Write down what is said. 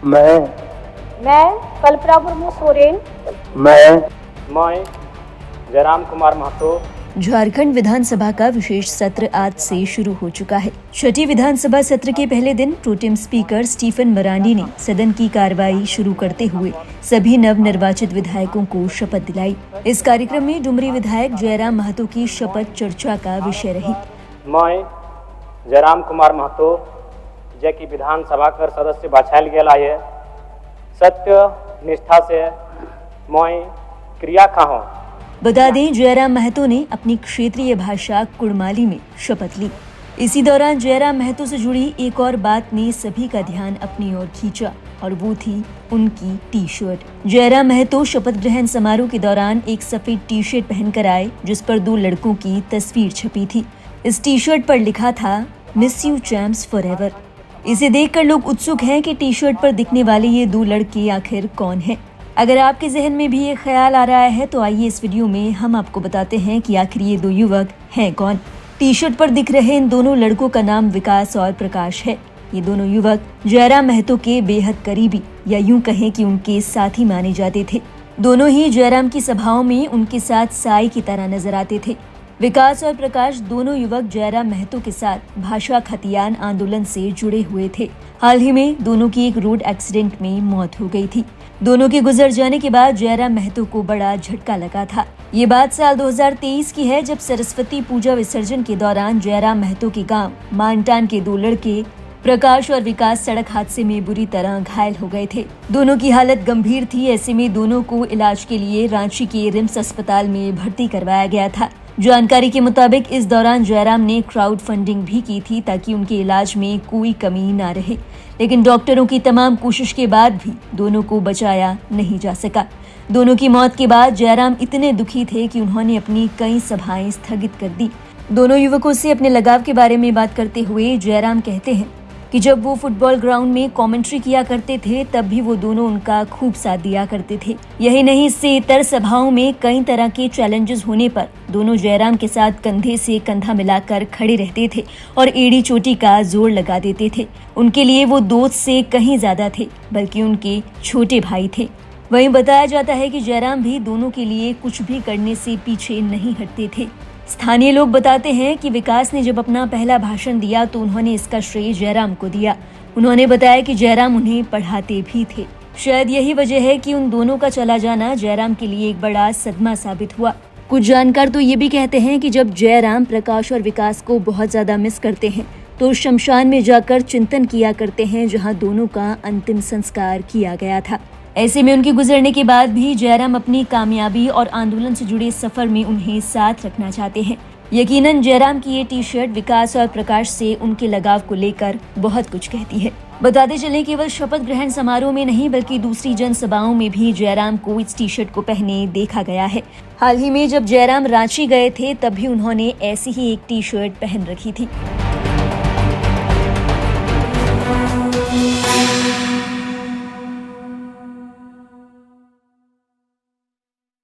मैं कल्पना मुर्मू सोरेन। मैं जयराम कुमार महतो। झारखंड विधानसभा का विशेष सत्र आज से शुरू हो चुका है। छठी विधानसभा सत्र के पहले दिन प्रोटेम स्पीकर स्टीफन मरांडी ने सदन की कार्रवाई शुरू करते हुए सभी नवनिर्वाचित विधायकों को शपथ दिलाई। इस कार्यक्रम में डुमरी विधायक जयराम महतो की शपथ चर्चा का विषय रही। मैं जयराम कुमार महतो जे की विधानसभा कर सदस्य बाछायल गेला है, सत्य निष्ठा से मैं क्रिया खाऊं। बता दें, जयराम महतो ने अपनी क्षेत्रीय भाषा कुड़माली में शपथ ली। इसी दौरान जयराम महतो से जुड़ी एक और बात ने सभी का ध्यान अपनी ओर खींचा और वो थी उनकी टी शर्ट। जयराम महतो शपथ ग्रहण समारोह के दौरान एक सफेद टी शर्ट पहनकर आए, जिस पर 2 लड़कों की तस्वीर छपी थी। इस टी शर्ट पर लिखा था मिस यू चैम्प्स फॉरएवर। इसे देखकर लोग उत्सुक हैं कि टी शर्ट पर दिखने वाले ये 2 लड़के आखिर कौन हैं। अगर आपके जहन में भी ये ख्याल आ रहा है तो आइए इस वीडियो में हम आपको बताते हैं कि आखिर ये 2 युवक हैं कौन। टी शर्ट पर दिख रहे इन दोनों लड़कों का नाम विकास और प्रकाश है। ये दोनों युवक जयराम महतो के बेहद करीबी या यूं कहें कि उनके साथी माने जाते थे। दोनों ही जयराम की सभाओं में उनके साथ साई की तरह नजर आते थे। विकास और प्रकाश दोनों युवक जयराम महतो के साथ भाषा खतियान आंदोलन से जुड़े हुए थे। हाल ही में दोनों की एक रोड एक्सीडेंट में मौत हो गई थी। दोनों के गुजर जाने के बाद जयराम महतो को बड़ा झटका लगा था। ये बात साल 2023 की है, जब सरस्वती पूजा विसर्जन के दौरान जयराम महतो के गांव मानटान के 2 लड़के प्रकाश और विकास सड़क हादसे में बुरी तरह घायल हो गए थे। दोनों की हालत गंभीर थी। ऐसे में दोनों को इलाज के लिए रांची के रिम्स अस्पताल में भर्ती करवाया गया था। जानकारी के मुताबिक इस दौरान जयराम ने क्राउड फंडिंग भी की थी ताकि उनके इलाज में कोई कमी ना रहे, लेकिन डॉक्टरों की तमाम कोशिश के बाद भी दोनों को बचाया नहीं जा सका। दोनों की मौत के बाद जयराम इतने दुखी थे कि उन्होंने अपनी कई सभाएं स्थगित कर दी। दोनों युवकों से अपने लगाव के बारे में बात करते हुए जयराम कहते हैं कि जब वो फुटबॉल ग्राउंड में कमेंट्री किया करते थे तब भी वो दोनों उनका खूब साथ दिया करते थे। यही नहीं, इससे इतर सभाओं में कई तरह के चैलेंजेस होने पर दोनों जयराम के साथ कंधे से कंधा मिलाकर खड़े रहते थे और एड़ी चोटी का जोर लगा देते थे। उनके लिए वो दोस्त से कहीं ज्यादा थे, बल्कि उनके छोटे भाई थे। वहीं बताया जाता है कि जयराम भी दोनों के लिए कुछ भी करने से पीछे नहीं हटते थे। स्थानीय लोग बताते हैं कि विकास ने जब अपना पहला भाषण दिया तो उन्होंने इसका श्रेय जयराम को दिया। उन्होंने बताया कि जयराम उन्हें पढ़ाते भी थे। शायद यही वजह है कि उन दोनों का चला जाना जयराम के लिए एक बड़ा सदमा साबित हुआ। कुछ जानकार तो ये भी कहते हैं कि जब जयराम प्रकाश और विकास को बहुत ज्यादा मिस करते हैं तो शमशान में जाकर चिंतन किया करते हैं, जहाँ दोनों का अंतिम संस्कार किया गया था। ऐसे में उनके गुजरने के बाद भी जयराम अपनी कामयाबी और आंदोलन से जुड़े सफर में उन्हें साथ रखना चाहते हैं। यकीनन जयराम की ये टी शर्ट विकास और प्रकाश से उनके लगाव को लेकर बहुत कुछ कहती है। बताते चलें, केवल शपथ ग्रहण समारोह में नहीं बल्कि दूसरी जनसभाओं में भी जयराम को इस टी शर्ट को पहने देखा गया है। हाल ही में जब जयराम रांची गए थे तब भी उन्होंने ऐसी ही एक टी शर्ट पहन रखी थी।